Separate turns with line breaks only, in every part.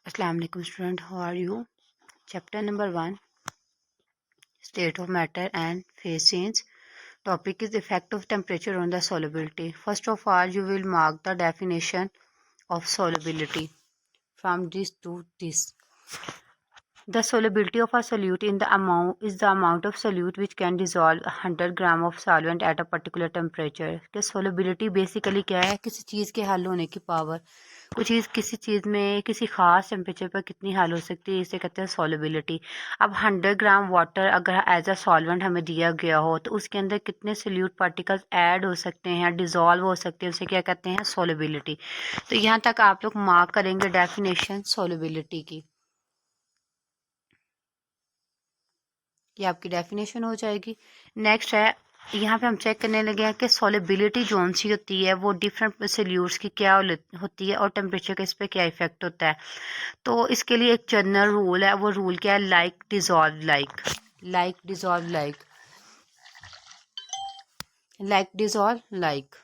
Assalamu alaikum student, how are you? Chapter number 1, State of Matter and Phase Change. Topic is effect of temperature on the solubility. First of all, you will mark the definition of solubility from this to this. The solubility of a solute in the amount is the amount of solute which can dissolve 100 gram of solvent at a particular temperature. कि solubility basically क्या है, किसी चीज़ के हल होने की power, कुछ चीज़ किसी चीज़ में किसी ख़ास टेम्परेचर पर कितनी हल हो सकती है, इसे कहते हैं solubility. अब 100 ग्राम वाटर अगर एज अ सॉल्वेंट हमें दिया गया हो तो उसके अंदर कितने सोल्यूट पार्टिकल्स ऐड हो सकते हैं, डिज़ोल्व हो सकते हैं, उसे क्या कहते हैं, solubility. तो यहाँ तक आप लोग मार्क करेंगे डेफिनेशन solubility की. ये आपकी डेफिनेशन हो जाएगी. नेक्स्ट है, यहाँ पे हम चेक करने लगे हैं कि सॉलिबिलिटी जोन सी होती है वो डिफरेंट सोल्यूट्स की क्या होती है और टेम्परेचर का इस पर क्या इफेक्ट होता है. तो इसके लिए एक जनरल रूल है, वो रूल क्या है, like dissolve like, like dissolve like, like dissolve like,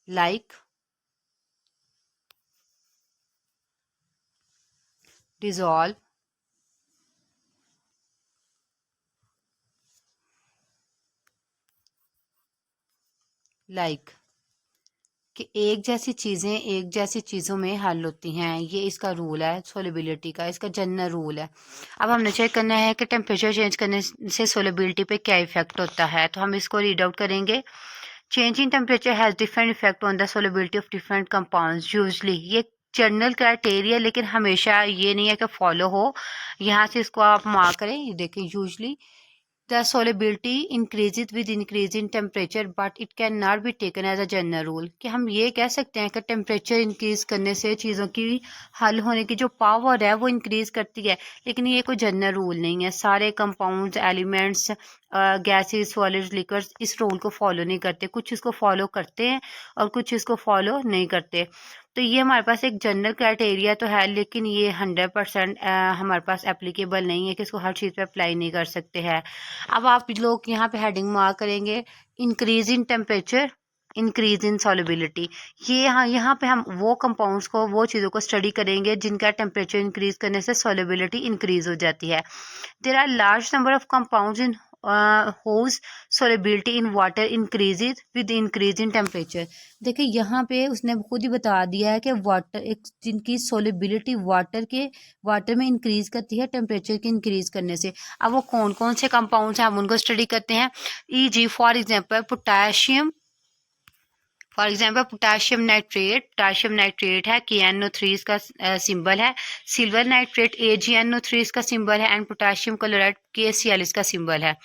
like dissolve like, कि एक जैसी चीज़ें एक जैसी चीज़ों में हल होती हैं. ये इसका रूल है सोलिबिलिटी का, इसका जनरल रूल है. अब हमने चेक करना है कि टेम्परेचर चेंज करने से सोलिबिलिटी पे क्या इफेक्ट होता है. तो हम इसको रीड आउट करेंगे. Change in temperature has different effect on the solubility of different compounds. Usually ये जनरल क्राइटेरिया, लेकिन हमेशा ये नहीं है कि फॉलो हो. यहाँ से इसको आप मार्क करें. ये देखें, usually the solubility increases with increase in temperature but it cannot be taken as a general rule. कि हम ये कह सकते हैं कि टेम्परेचर इंक्रीज करने से चीज़ों की हल होने की जो पावर है वो इंक्रीज करती है, लेकिन ये कोई जनरल रूल नहीं है. सारे compounds, elements, gases, solids, liquids इस रूल को फॉलो नहीं करते. कुछ इसको फॉलो करते हैं और कुछ इसको फॉलो नहीं करते. तो ये हमारे पास एक जनरल क्राइटेरिया तो है, लेकिन ये 100% हमारे पास एप्लीकेबल नहीं है कि इसको हर चीज़ पे अप्लाई नहीं कर सकते हैं. अब आप लोग यहाँ पे हेडिंग मार्क करेंगे, increase in temperature, increase in solubility. ये यहाँ पे हम वो कंपाउंड्स को, वो चीज़ों को स्टडी करेंगे जिनका टेम्परेचर इंक्रीज करने से सॉलिबिलिटी इंक्रीज हो जाती है. There are large number of compounds in whose solubility in water increases with increase in temperature. देखिए यहाँ पे उसने खुद ही बता दिया है कि वाटर एक जिनकी सोलिबिलिटी वाटर में इंक्रीज करती है टेम्परेचर के इंक्रीज करने से. अब वो कौन कौन से कंपाउंड्स हैं हम उनको स्टडी करते हैं. E g. For example potassium, potassium nitrate है, KNO3 इसका सिंबल है. सिल्वर नाइट्रेट AgNO3 इसका सिंबल है एंड पोटाशियम क्लोराइड KCl इसका सिंबल है.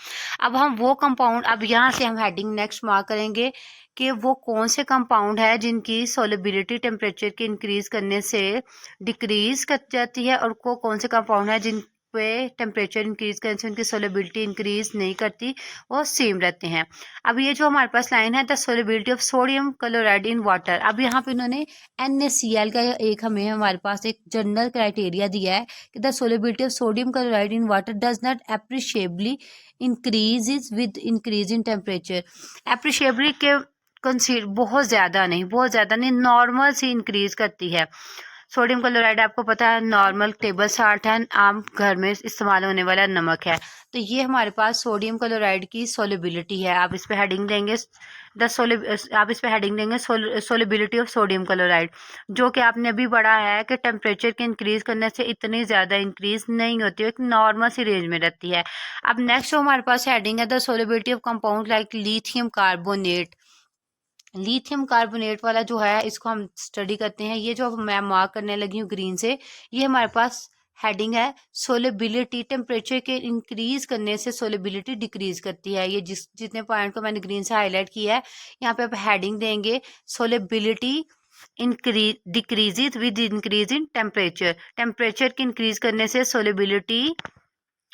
अब हम वो कंपाउंड, अब यहाँ से हम हेडिंग नेक्स्ट मार्क करेंगे कि वो कौन से कंपाउंड है जिनकी सोलिबिलिटी टेम्परेचर के इंक्रीज करने से डिक्रीज कर जाती है और वो कौन से कंपाउंड है जिन पे टेम्परेचर इंक्रीज करने से उनकी सोलिबिलिटी इंक्रीज नहीं करती, वो सेम रहते हैं. अब ये जो हमारे पास लाइन है, the solubility of sodium chloride in water. अब यहाँ पे इन्होंने NaCl का एक हमारे पास एक जनरल क्राइटेरिया दिया है कि the solubility of sodium chloride in water does not appreciably increase with increase in temperature. Appreciably के कंसीड बहुत ज़्यादा नहीं, नॉर्मल सी इंक्रीज करती है. सोडियम क्लोराइड आपको पता है नॉर्मल टेबल साल्ट है, आम घर में इस्तेमाल होने वाला नमक है. तो ये हमारे पास सोडियम क्लोराइड की सोलिबिलिटी है. आप इस पे हेडिंग देंगे सोलिबिलिटी ऑफ सोडियम क्लोराइड, जो कि आपने अभी पढ़ा है कि टेम्परेचर के इंक्रीज करने से इतनी ज़्यादा इंक्रीज नहीं होती है, एक नॉर्मल सी रेंज में रहती है. अब नेक्स्ट हमारे पास हेडिंग है the solubility of compound like lithium carbonate. Lithium carbonate वाला जो है इसको हम स्टडी करते हैं. ये जो मैं मार्क करने लगी हूँ ग्रीन से, ये हमारे पास हेडिंग है सोलिबिलिटी. टेम्परेचर के इंक्रीज करने से सोलिबिलिटी डिक्रीज करती है. ये जितने पॉइंट को मैंने ग्रीन से हाईलाइट किया है, यहाँ पे आप हेडिंग देंगे solubility decreases with increase in temperature. Temperature के इंक्रीज करने से सोलिबिलिटी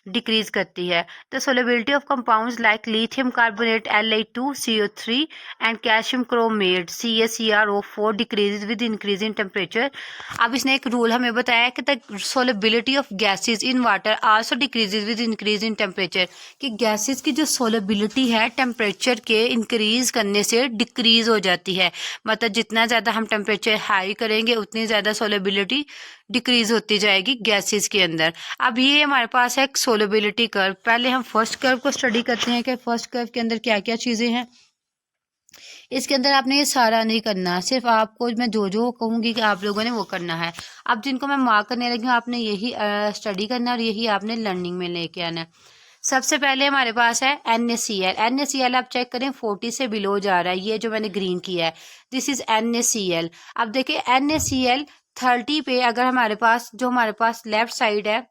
डिक्रीज करती है। The solubility of compounds like lithium carbonate Li2CO3 and calcium chromate CaCrO4 decrease with increase in temperature. अब इसने एक रूल हमें बताया कि the solubility of gases in water also decreases with increase in temperature, कि gases की जो solubility है टेम्परेचर के इंक्रीज करने से डिक्रीज हो जाती है। मतलब जितना ज़्यादा हम टेम्परेचर हाई करेंगे उतनी ज़्यादा सोलेबिलिटी डिक्रीज होती जाएगी गैसेस के अंदर। अब ये हमारे पास है सोलेबिलिटी कर्व। पहले हम फर्स्ट कर्व को स्टडी करते हैं कि फर्स्ट कर्व के अंदर क्या क्या चीज़ें हैं। इसके अंदर आपने ये सारा नहीं करना, सिर्फ आपको मैं जो कहूँगी कि आप लोगों ने वो करना है। अब जिनको मैं मार्क करने लगी हूँ आपने यही स्टडी करना और यही आपने लर्निंग में लेके आना है। सबसे पहले हमारे पास है NaCl। NaCl आप चेक करें 40 से बिलो जा रहा है, ये जो मैंने ग्रीन किया है दिस इज NaCl। अब देखिए NaCl 30 पे अगर हमारे पास लेफ्ट साइड है,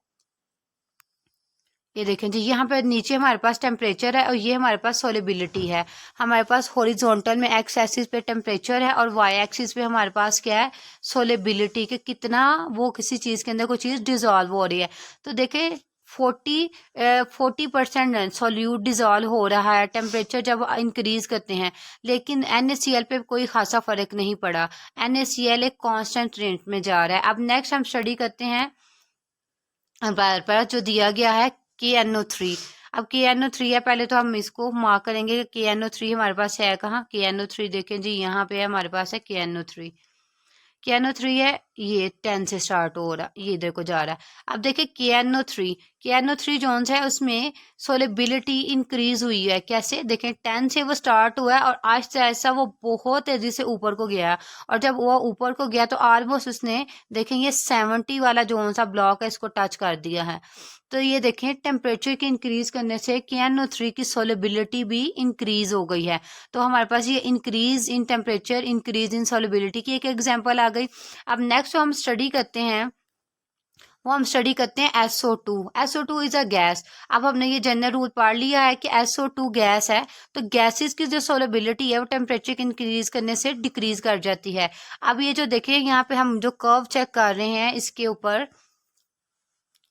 ये देखें जी, यहाँ पे नीचे हमारे पास टेम्परेचर है और ये हमारे पास सोलेबिलिटी है। हमारे पास हॉरिजॉन्टल में एक्स एक्सिस पे टेम्परेचर है और वाई एक्सिस पे हमारे पास क्या है, सोलेबिलिटी, के कितना वो किसी चीज़ के अंदर कोई चीज़ डिजॉल्व हो रही है। तो देखें 40% सोल्यूट डिजॉल्व हो रहा है टेम्परेचर जब इंक्रीज करते हैं, लेकिन NaCl पे कोई खासा फर्क नहीं पड़ा। NaCl एक कांस्टेंट रेट में जा रहा है। अब नेक्स्ट हम स्टडी करते हैं पर जो दिया गया है KNO3। अब KNO3 है, पहले तो हम इसको मार्क करेंगे कि KNO3 हमारे पास है कहाँ। KNO3 देखें जी, यहाँ पे हमारे पास है KNO3 है, ये 10 से स्टार्ट हो रहा, ये इधर को जा रहा है। अब देखिए KNO3 जोन्स है उसमें सोलेबिलिटी इंक्रीज हुई है। कैसे देखें, 10 से वो स्टार्ट हुआ है और आहिस्ता आहिस्ता वो बहुत तेजी से ऊपर को गया, और जब वो ऊपर को गया तो ऑलमोस्ट उसने देखें ये 70 वाला जोन सा ब्लॉक है इसको टच कर दिया है। तो ये देखें टेम्परेचर के इंक्रीज करने से KNO3 की सोलेबिलिटी भी इंक्रीज हो गई है। तो हमारे पास ये increase in temperature increase in solubility की एक एग्जांपल आ गई। अब नेक्स्ट हम स्टडी करते हैं SO2। SO2 is a gas. अब हमने ये जनरल रूल पढ़ लिया है कि SO2 गैस है, तो गैसेस की जो सोलेबिलिटी है वो टेम्परेचर इंक्रीज करने से डिक्रीज कर जाती है। अब ये जो देखिए यहाँ पे हम जो कर्व चेक कर रहे हैं इसके ऊपर,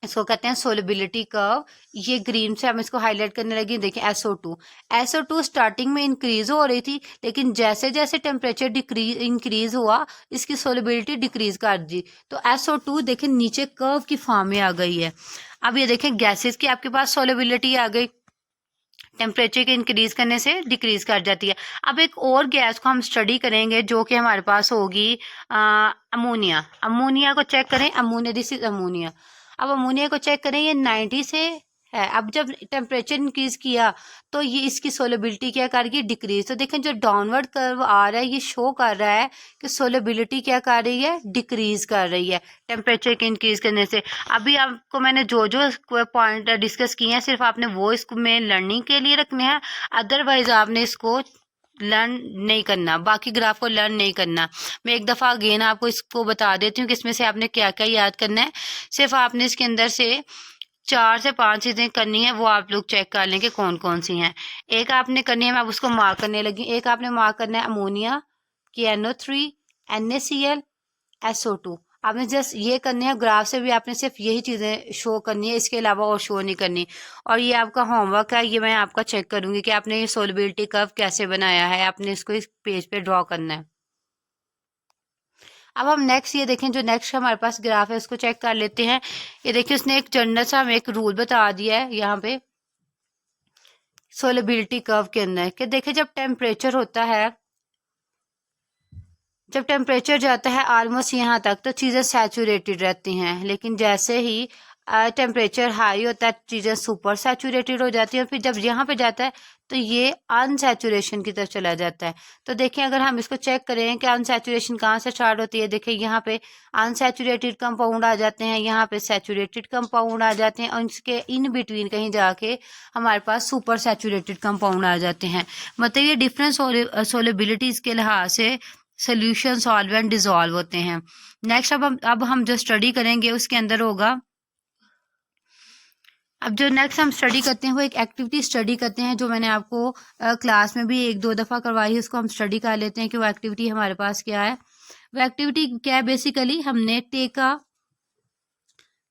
इसको कहते हैं सोलेबिलिटी कर्व। ये ग्रीन से हम इसको हाईलाइट करने लगे। देखिए SO2 स्टार्टिंग में इंक्रीज हो रही थी, लेकिन जैसे जैसे टेम्परेचर इंक्रीज हुआ इसकी सोलेबिलिटी डिक्रीज कर दी। तो SO2 देखिए नीचे कर्व की फॉर्म में आ गई है। अब ये देखें गैसेस की आपके पास सोलेबिलिटी आ गई, टेम्परेचर के इंक्रीज करने से डिक्रीज कर जाती है। अब एक और गैस को हम स्टडी करेंगे जो कि हमारे पास होगी अमोनिया को चेक करें। This is ammonia. अब अमोनिया को चेक करें, ये 90 से है। अब जब टेम्परेचर इंक्रीज किया तो ये इसकी सोलेबिलिटी क्या कर रही है, डिक्रीज। तो देखें जो डाउनवर्ड कर्व आ रहा है ये शो कर रहा है कि सोलेबिलिटी क्या कर रही है, डिक्रीज कर रही है टेम्परेचर के इंक्रीज करने से। अभी आपको मैंने जो पॉइंट डिस्कस किए हैं सिर्फ आपने वो इसको में लर्निंग के लिए रखने हैं, अदरवाइज आपने इसको लर्न नहीं करना, बाकी ग्राफ को लर्न नहीं करना। मैं एक दफ़ा अगेन आपको इसको बता देती हूँ कि इसमें से आपने क्या क्या याद करना है। सिर्फ आपने इसके अंदर से 4 से 5 चीज़ें करनी है, वो आप लोग चेक कर लें कि कौन कौन सी हैं। एक आपने करनी है, मैं उसको मार्क करने लगी। एक आपने मार्क करना है अमोनिया, KNO3, NaCl, SO2। आपने जस्ट ये करनी है, ग्राफ से भी आपने सिर्फ यही चीज़ें शो करनी है, इसके अलावा और शो नहीं करनी। और ये आपका होमवर्क है, ये मैं आपका चेक करूँगी कि आपने ये सोलेबिलिटी कर्व कैसे बनाया है, आपने इसको इस पेज पे ड्रॉ करना है। अब हम नेक्स्ट ये देखें, जो नेक्स्ट हमारे पास ग्राफ है उसको चेक कर लेते हैं। ये देखिए उसने एक जनरल सा हमें एक रूल बता दिया है यहाँ पे सोलेबिलिटी कर्व के अंदर कि देखिए जब टेम्परेचर जाता है ऑलमोस्ट यहाँ तक तो चीज़ें सैचुरेटेड रहती हैं, लेकिन जैसे ही टेम्परेचर हाई होता है चीज़ें सुपर सैचुरेटेड हो जाती हैं, फिर जब यहाँ पे जाता है तो ये अनसैचुरेशन की तरफ चला जाता है। तो देखिए अगर हम इसको चेक करें कि अनसैचुरेशन कहाँ से स्टार्ट होती है, देखिए यहाँ पे अनसैचुरेटेड कंपाउंड आ जाते हैं, यहाँ पे सैचुरेटेड कंपाउंड आ जाते हैं, और इसके इन बिटवीन कहीं जाके हमारे पास सुपर सैचुरेटेड कंपाउंड आ जाते हैं। मतलब ये डिफरेंस सोलेबिलिटीज के लिहाज से सोल्यूशन सॉल्वेंट डिजॉल्व होते हैं। नेक्स्ट अब हम जो स्टडी करेंगे उसके अंदर होगा, अब जो नेक्स्ट हम स्टडी करते हैं वो एक एक्टिविटी स्टडी करते हैं जो मैंने आपको क्लास में भी 1-2 दफ़ा करवाई है, उसको हम स्टडी कर लेते हैं कि वो एक्टिविटी हमारे पास क्या है। वो एक्टिविटी क्या है, बेसिकली हमने take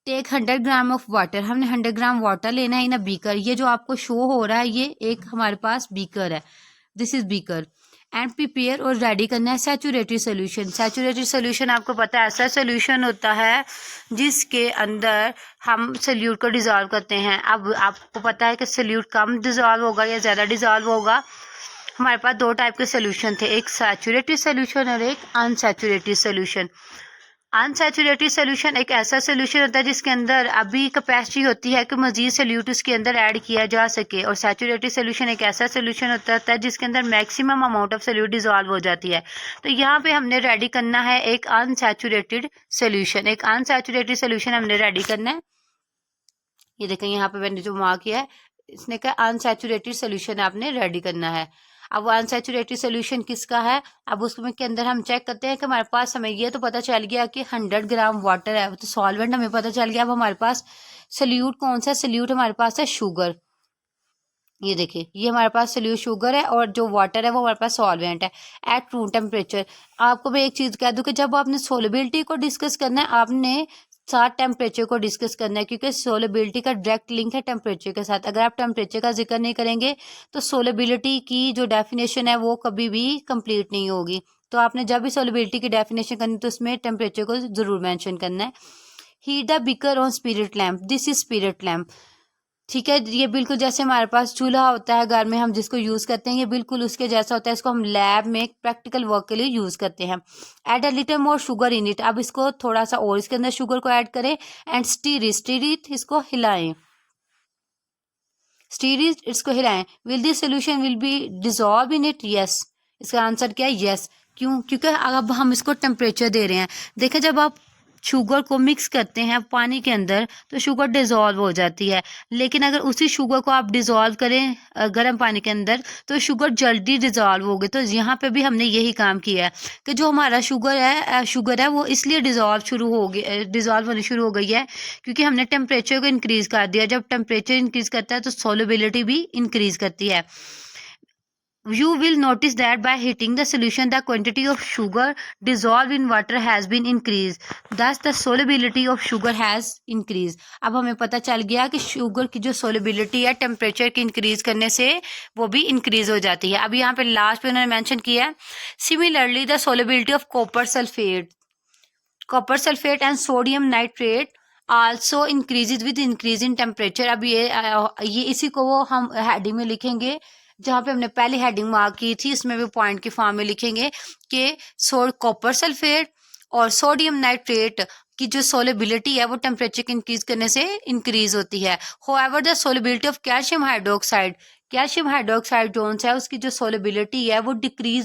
take 100 gram of water, हमने 100 ग्राम वाटर लेना है इन अ बीकर। ये जो आपको शो हो रहा है ये एक हमारे पास बीकर है, this is beaker. And prepare और रेडी करना है सैचुरेटेड सोल्यूशन। सैचुरेटेड सोल्यूशन आपको पता है ऐसा सोल्यूशन होता है जिसके अंदर हम सोल्यूट को डिज़ोल्व करते हैं। अब आपको पता है कि सोल्यूट कम डिज़ोल्व होगा या ज़्यादा डिज़ोल्व होगा। हमारे पास दो टाइप के सोल्यूशन थे, एक सैचुरेटेड सोल्यूशन और एक अनसैचुरेटेड सोल्यूशन। अनसैचुरेटेड सोल्यूशन एक ऐसा सोल्यूशन होता है जिसके अंदर अभी कैपेसिटी होती है कि मजीद सोल्यूट उसके अंदर ऐड किया जा सके, और सैचुरेटेड सोल्यूशन एक ऐसा सोल्यूशन होता है जिसके अंदर maximum amount of solute dissolve हो जाती है। तो यहाँ पे हमने रेडी करना है एक अनसैचुरेटेड सोल्यूशन, एक अनसैचुरेटेड सोल्यूशन हमने रेडी करना है। ये देखें यहाँ पे मैंने जो मार्क किया है इसने कहा अनसैचुरेटेड सोल्यूशन आपने रेडी करना है। अब वो अनसैचुरेटेड सोल्यूशन किसका है, अब उसमें के अंदर हम चेक करते हैं कि हमारे पास हमें ये तो पता चल गया कि 100 ग्राम वाटर है, तो सॉल्वेंट हमें पता चल गया। अब हमारे पास सोल्यूट कौन सा, सोल्यूट हमारे पास है शुगर। ये देखिए ये हमारे पास सोल्यूट शुगर है और जो वाटर है वो हमारे पास सॉल्वेंट है एट रूम टेम्परेचर। आपको मैं एक चीज़ कह दूं कि जब आपने सोलेबिलिटी को डिस्कस करना है आपने साथ टेम्परेचर को डिस्कस करना है, क्योंकि सोलेबिलिटी का डायरेक्ट लिंक है टेम्परेचर के साथ। अगर आप टेम्परेचर का जिक्र नहीं करेंगे तो सोलेबिलिटी की जो डेफिनेशन है वो कभी भी कंप्लीट नहीं होगी। तो आपने जब भी सोलेबिलिटी की डेफिनेशन करनी तो उसमें टेम्परेचर को जरूर मेंशन करना है। Heat the beaker on spirit lamp, this is spirit lamp. ठीक है, ये बिल्कुल जैसे हमारे पास चूल्हा होता है घर में हम जिसको यूज़ करते हैं, ये बिल्कुल उसके जैसा होता है। इसको हम लैब में प्रैक्टिकल वर्क के लिए यूज़ करते हैं। Add a little more sugar in it, अब इसको थोड़ा सा और इसके अंदर शुगर को ऐड करें एंड स्टीर इट, इसको हिलाएं, स्टीर इट, इसको हिलाएं। Will this solution will be dissolve in it, yes. इसका आंसर क्या है, यस। क्यों, क्योंकि अब हम इसको टेम्परेचर दे रहे हैं। देखें जब आप शुगर को मिक्स करते हैं पानी के अंदर तो शुगर डिज़ोल्व हो जाती है, लेकिन अगर उसी शुगर को आप डिज़ोल्व करें गर्म पानी के अंदर तो शुगर जल्दी डिज़ोल्व होगी। तो यहाँ पे भी हमने यही काम किया है कि जो हमारा शुगर है वो इसलिए डिज़ोल्व होनी शुरू हो गई है क्योंकि हमने टेम्परेचर को इंक्रीज़ कर दिया। जब टेम्परेचर इंक्रीज़ करता है तो सोलबिलिटी भी इंक्रीज़ करती है। You will notice that by heating the solution, the quantity of sugar dissolved in water has been increased. Thus, the solubility of sugar has increased. अब हमें पता चल गया कि शुगर की जो सोलिबिलिटी है टेम्परेचर की इंक्रीज करने से वो भी इंक्रीज हो जाती है। अब यहाँ पे लास्ट पे उन्होंने मेंशन किया है similarly the solubility of copper sulphate and sodium nitrate also increases with increase in temperature. अब ये इसी को वो हम हेडिंग में लिखेंगे जहाँ पे हमने पहली हेडिंग मार्क की थी, इसमें भी पॉइंट की फॉर्म में लिखेंगे कि कॉपर सल्फेट और सोडियम नाइट्रेट की जो सोलेबिलिटी है वो टेम्परेचर के इंक्रीज करने से इंक्रीज होती है। However the solubility of calcium hydroxide जो है उसकी जो सोलेबिलिटी है वो डिक्रीज